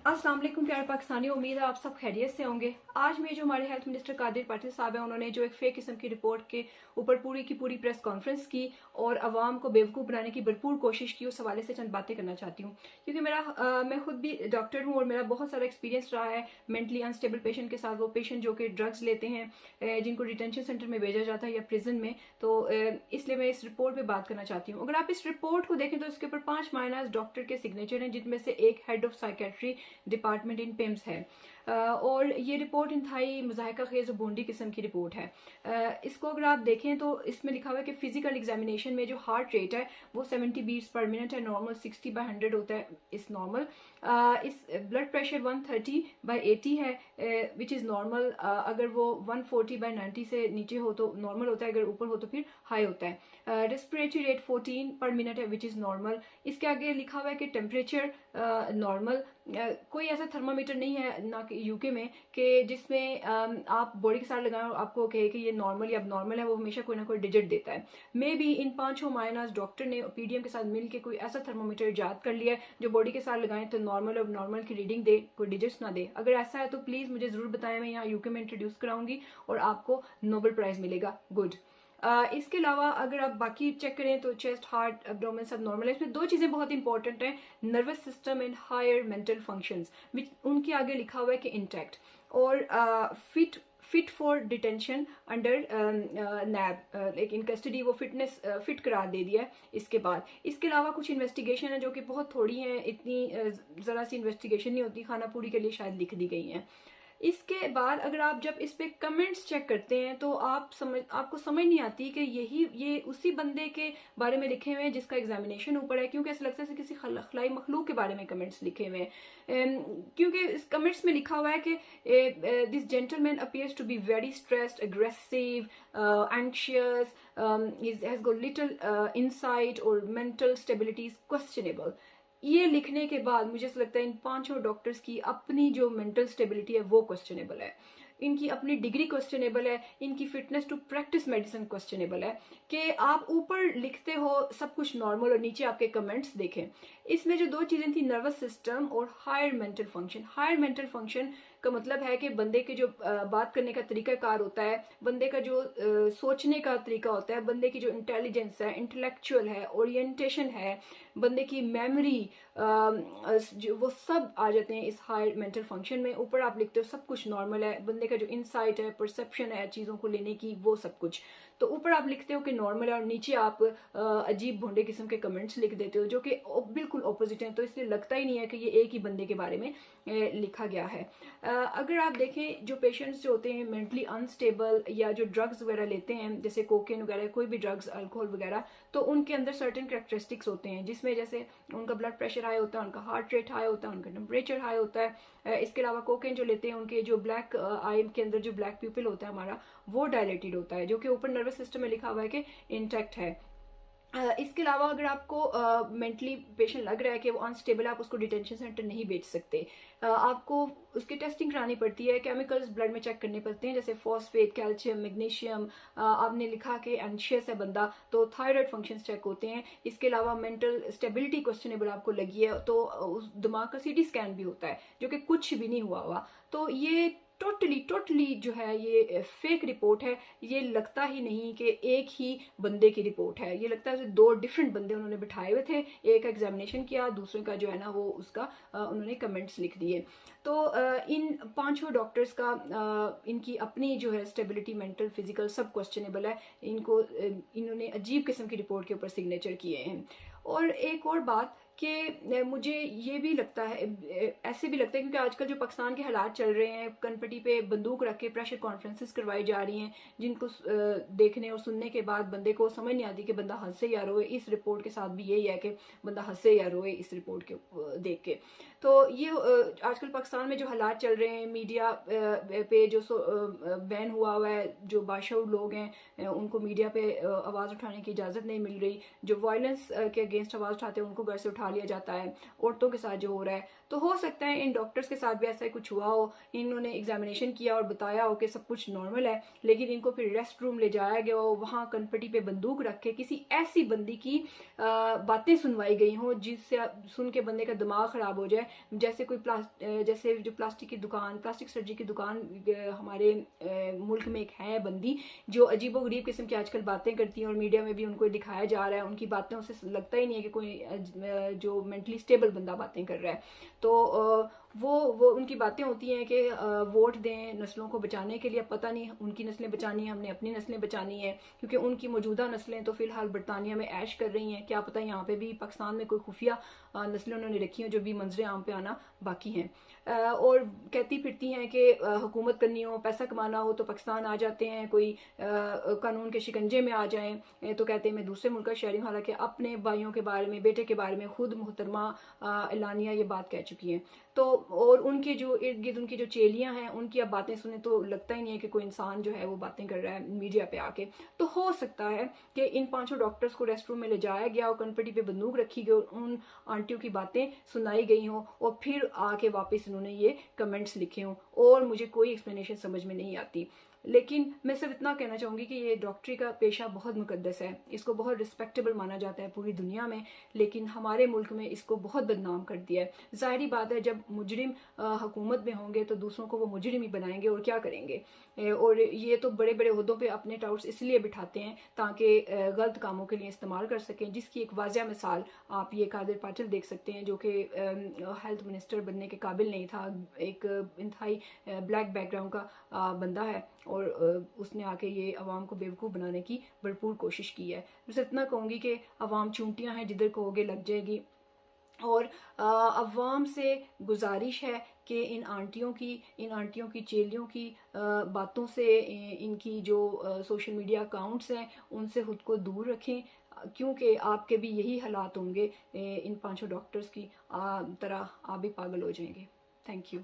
अस्सलाम वालेकुम प्यारे पाकिस्तानी, उम्मीद है आप सब खैरियत से होंगे। आज में जो हमारे हेल्थ मिनिस्टर कादिर पाटिल साहब हैं, उन्होंने जो एक फेक किस्म की रिपोर्ट के ऊपर पूरी की पूरी प्रेस कॉन्फ्रेंस की और अवाम को बेवकूफ़ बनाने की भरपूर कोशिश की। उस हवाले से चंद बातें करना चाहती हूँ, क्योंकि मैं खुद भी डॉक्टर हूँ और मेरा बहुत सारा एक्सपीरियंस रहा है मेंटली अनस्टेबल पेशेंट के साथ। वो पेशेंट जो कि ड्रग्स लेते हैं, जिनको डिटेंशन सेंटर में भेजा जाता है या प्रिजन में, तो इसलिए मैं इस रिपोर्ट पे बात करना चाहती हूँ। अगर आप इस रिपोर्ट को देखें तो इसके ऊपर 5 माइनस डॉक्टर के सिग्नेचर हैं, जिनमें से एक head of psychiatry department in PIMS है। और ये रिपोर्ट इंतहाई मुज़ाहिका खेज और बूंदी किस्म की रिपोर्ट है। इसको अगर आप देखें तो इसमें लिखा हुआ है कि फिजिकल एग्जामिनेशन में जो हार्ट रेट है वो 70 बीट्स पर मिनट है, नॉर्मल 60/100 होता है इस नॉर्मल। इस ब्लड प्रेशर 130/80 है विच इज़ नॉर्मल। अगर वो 140/90 से नीचे हो तो नॉर्मल होता है, अगर ऊपर हो तो फिर हाई होता है। रेस्पिरेटरी रेट 14 पर मिनट है विच इज़ नॉर्मल। इसके आगे लिखा हुआ है कि टेम्परेचर नॉर्मल। कोई ऐसा थर्मामीटर नहीं है ना कि यूके में कि जिसमें आप बॉडी के साथ लगाएं और आपको कहे कि ये नॉर्मल या अब नॉर्मल है। वो हमेशा कोई ना कोई डिजिट देता है। May be in 5 minus doctor ने पीडीएम के साथ मिल के कोई ऐसा थर्मामीटर इजाद कर लिया है जो बॉडी के साथ लगाएं तो नॉर्मल और नॉर्मल की रीडिंग दे, कोई डिजिट्स ना दे। अगर ऐसा है तो प्लीज मुझे जरूर बताएं, मैं यहाँ यूके में इंट्रोड्यूस कराऊंगी और आपको नोबेल प्राइज मिलेगा। गुड। इसके अलावा अगर आप बाकी चेक करें तो चेस्ट, हार्ट, एब्डोमेन सब नॉर्मल है। इसमें 2 चीजें बहुत इंपॉर्टेंट हैं, nervous system and higher mental functions, उनके आगे लिखा हुआ है कि इंटैक्ट और fit for detention under NAB, लेकिन कस्टडी वो फिटनेस फिट करार दे दिया है। इसके बाद इसके अलावा कुछ इन्वेस्टिगेशन है जो कि बहुत थोड़ी हैं, इतनी जरा सी इन्वेस्टिगेशन नहीं होती, खाना पूरी के लिए शायद लिख दी गई हैं। इसके बाद अगर आप जब इस पे कमेंट्स चेक करते हैं तो आपको समझ नहीं आती कि ये उसी बंदे के बारे में लिखे हुए हैं जिसका एग्जामिनेशन ऊपर है, क्योंकि ऐसा लगता है किसी खलाई मखलूक के बारे में कमेंट्स लिखे हुए हैं। क्योंकि इस कमेंट्स में लिखा हुआ है कि this gentleman appears to be very stressed, aggressive, anxious, has got little insight और मेंटल स्टेबिलिटी इज क्वेश्चनेबल। ये लिखने के बाद मुझे ऐसा लगता है इन 5 डॉक्टर्स की अपनी जो मेंटल स्टेबिलिटी है वो क्वेश्चनेबल है, इनकी अपनी डिग्री क्वेश्चनेबल है, इनकी fitness to practise medicine questionable है। कि आप ऊपर लिखते हो सब कुछ नॉर्मल और नीचे आपके कमेंट्स देखें। इसमें जो 2 चीजें थी, नर्वस सिस्टम और higher mental function. Higher mental function का मतलब है कि बंदे के जो बात करने का तरीका कार होता है, बंदे का जो सोचने का तरीका होता है, बंदे की जो इंटेलिजेंस है, इंटेलेक्चुअल है, ओरिएंटेशन है, बंदे की मेमोरी, वो सब आ जाते हैं इस हायर मेंटल फंक्शन में। ऊपर आप लिखते हो सब कुछ नॉर्मल है, बंदे का जो इंसाइट है, परसेप्शन है चीजों को लेने की, वो सब कुछ। तो ऊपर आप लिखते हो कि नॉर्मल है और नीचे आप अजीब भोंडे किस्म के कमेंट्स लिख देते हो जो कि बिल्कुल ऑपोजिट हैं। तो इसलिए लगता ही नहीं है कि ये एक ही बंदे के बारे में लिखा गया है। अगर आप देखें जो पेशेंट्स जो होते हैं मेंटली अनस्टेबल या जो ड्रग्स वगैरह लेते हैं, जैसे कोकेन वगैरह, कोई भी ड्रग्स, अल्कोहल वगैरह, तो उनके अंदर सर्टेन कैरेक्टरिस्टिक्स होते हैं जिसमें जैसे उनका ब्लड प्रेशर हाई होता है, उनका हार्ट रेट हाई होता है, उनका टेम्परेचर हाई होता है। इसके अलावा कोकेन जो लेते हैं उनके जो ब्लैक आई के अंदर जो ब्लैक प्यूपिल होता है हमारा, वो डायलेटेड होता है, जो कि ऊपर नर्वस सिस्टम में लिखा हुआ है कि इंटैक्ट है। इसके अलावा अगर आपको मेंटली पेशेंट लग रहा है कि वो अनस्टेबल है, आप उसको डिटेंशन सेंटर नहीं भेज सकते। आपको उसकी टेस्टिंग करानी पड़ती है, केमिकल्स ब्लड में चेक करने पड़ते हैं, जैसे फॉस्फेट, कैल्शियम, मैग्नीशियम। आपने लिखा कि एंशियस है बंदा तो थायराइड फंक्शंस चेक होते हैं। इसके अलावा मेंटल स्टेबिलिटी क्वेश्चनेबल आपको लगी है तो उस दिमाग का सीटी स्कैन भी होता है जो कि कुछ भी नहीं हुआ। तो ये टोटली जो है ये फेक रिपोर्ट है। ये लगता ही नहीं कि एक ही बंदे की रिपोर्ट है, ये लगता है 2 डिफरेंट बंदे उन्होंने बिठाए हुए थे, एक एग्जामिनेशन किया, दूसरे का जो है ना वो उसका उन्होंने कमेंट्स लिख दिए। तो इन 5 डॉक्टर्स का इनकी अपनी जो है स्टेबिलिटी, मेंटल, फिजिकल सब क्वेश्चनेबल है। इन्होंने अजीब किस्म की रिपोर्ट के ऊपर सिग्नेचर किए हैं। और एक और बात कि मुझे ये भी लगता है, ऐसे भी लगता है क्योंकि आजकल जो पाकिस्तान के हालात चल रहे हैं, कनपटी पे बंदूक रख के प्रेशर कॉन्फ्रेंसेस करवाई जा रही हैं, जिनको देखने और सुनने के बाद बंदे को समझ नहीं आती कि बंदा हंसे या रोए। इस रिपोर्ट के साथ भी यही है कि बंदा हंसे या रोए इस रिपोर्ट के देख के। तो ये आजकल पाकिस्तान में जो हालात चल रहे हैं, मीडिया पे जो बैन हुआ है, जो बाशऊर लोग हैं उनको मीडिया पे आवाज़ उठाने की इजाज़त नहीं मिल रही, जो वायलेंस के अगेंस्ट आवाज़ उठाते हैं उनको घर से उठा لیا جاتا ہے عورتوں کے ساتھ جو ہو رہا ہے. تو ہو سکتا ہے ان ڈاکٹرز کے ساتھ بھی ایسا کچھ ہوا ہو, انہوں نے ایگزامینیشن کیا اور بتایا ہو کہ سب کچھ نارمل ہے, لیکن ان کو پھر ریسٹ روم لے جایا گیا ہو, وہاں کنپٹی پہ بندوق رکھ کے کسی ایسی بندی کی باتیں سنوائی گئی ہوں جس سے سن کے بندے کا دماغ خراب ہو جائے. جیسے کوئی جیسے جو پلاسٹک سرجری کی دکان ہمارے ملک میں ایک ہے بندی جو عجیب و غریب قسم کی آج کل باتیں کرتی ہیں, اور میڈیا میں بھی ان کو دکھایا جا رہا ہے, ان کی باتیں سے لگتا ہی نہیں ہے کہ کوئی جو مینٹلی اسٹیبل بندہ باتیں کر رہا ہے. تو وہ ان کی باتیں ہوتی ہیں کہ ووٹ دیں نسلوں کو بچانے کے لیے. پتہ نہیں ان کی نسلیں بچانی ہیں, ہم نے اپنی نسلیں بچانی ہیں, کیونکہ ان کی موجودہ نسلیں تو فی الحال برطانیہ میں عیش کر رہی ہیں. کیا پتہ یہاں پہ بھی پاکستان میں کوئی خفیہ نسلیں انہوں نے رکھی ہیں جو بھی منظر عام پہ آنا باقی ہیں. اور کہتی پھرتی ہیں کہ حکومت کرنی ہو, پیسہ کمانا ہو تو پاکستان آ جاتے ہیں, کوئی قانون کے شکنجے میں آ جائیں تو کہتے ہیں میں دوسرے ملک کا شہری ہوں. حالانکہ اپنے بھائیوں کے بارے میں, بیٹے کے بارے میں خود محترمہ اعلانیہ یہ بات کہہ چکی ہیں. تو اور ان کے جو ارد گرد ان کی جو چیلیاں ہیں ان کی اب باتیں سنیں تو لگتا ہی نہیں ہے کہ کوئی انسان جو ہے وہ باتیں کر رہا ہے میڈیا پہ آ کے. تو ہو سکتا ہے کہ ان 5 ڈاکٹرز کو ریسٹ روم میں لے جایا گیا اور کنپٹی پہ بندوق رکھی گئی اور ان آنٹیوں کی باتیں سنائی گئی ہوں, اور پھر آ کے واپس انہوں نے یہ کمنٹس لکھے ہوں, اور مجھے کوئی ایکسپلینیشن سمجھ میں نہیں آتی. لیکن میں صرف اتنا کہنا چاہوں گی کہ یہ ڈاکٹری کا پیشہ بہت مقدس ہے, اس کو بہت رسپیکٹیبل مانا جاتا ہے پوری دنیا میں, لیکن ہمارے ملک میں اس کو بہت بدنام کر دیا ہے. ظاہری بات ہے جب مجرم حکومت میں ہوں گے تو دوسروں کو وہ مجرم ہی بنائیں گے اور کیا کریں گے. اور یہ تو بڑے بڑے عہدوں پہ اپنے ٹاؤٹس اس لیے بٹھاتے ہیں تاکہ غلط کاموں کے لیے استعمال کر سکیں, جس کی ایک واضح مثال آپ یہ قادر پاٹل دیکھ سکتے ہیں جو کہ ہیلتھ منسٹر بننے کے قابل نہیں تھا, ایک انتہائی بلیک بیک گراؤنڈ کا بندہ ہے, اور اس نے آ کے یہ عوام کو بیوقوف بنانے کی بھرپور کوشش کی ہے. بس اتنا کہوں گی کہ عوام چونٹیاں ہیں, جدھر کہوگے لگ جائے گی. اور عوام سے گزارش ہے کہ ان آنٹیوں کی چیلیوں کی باتوں سے, ان کی جو سوشل میڈیا اکاؤنٹس ہیں ان سے خود کو دور رکھیں, کیونکہ آپ کے بھی یہی حالات ہوں گے ان 5 ڈاکٹرز کی طرح, آپ بھی پاگل ہو جائیں گے. Thank you.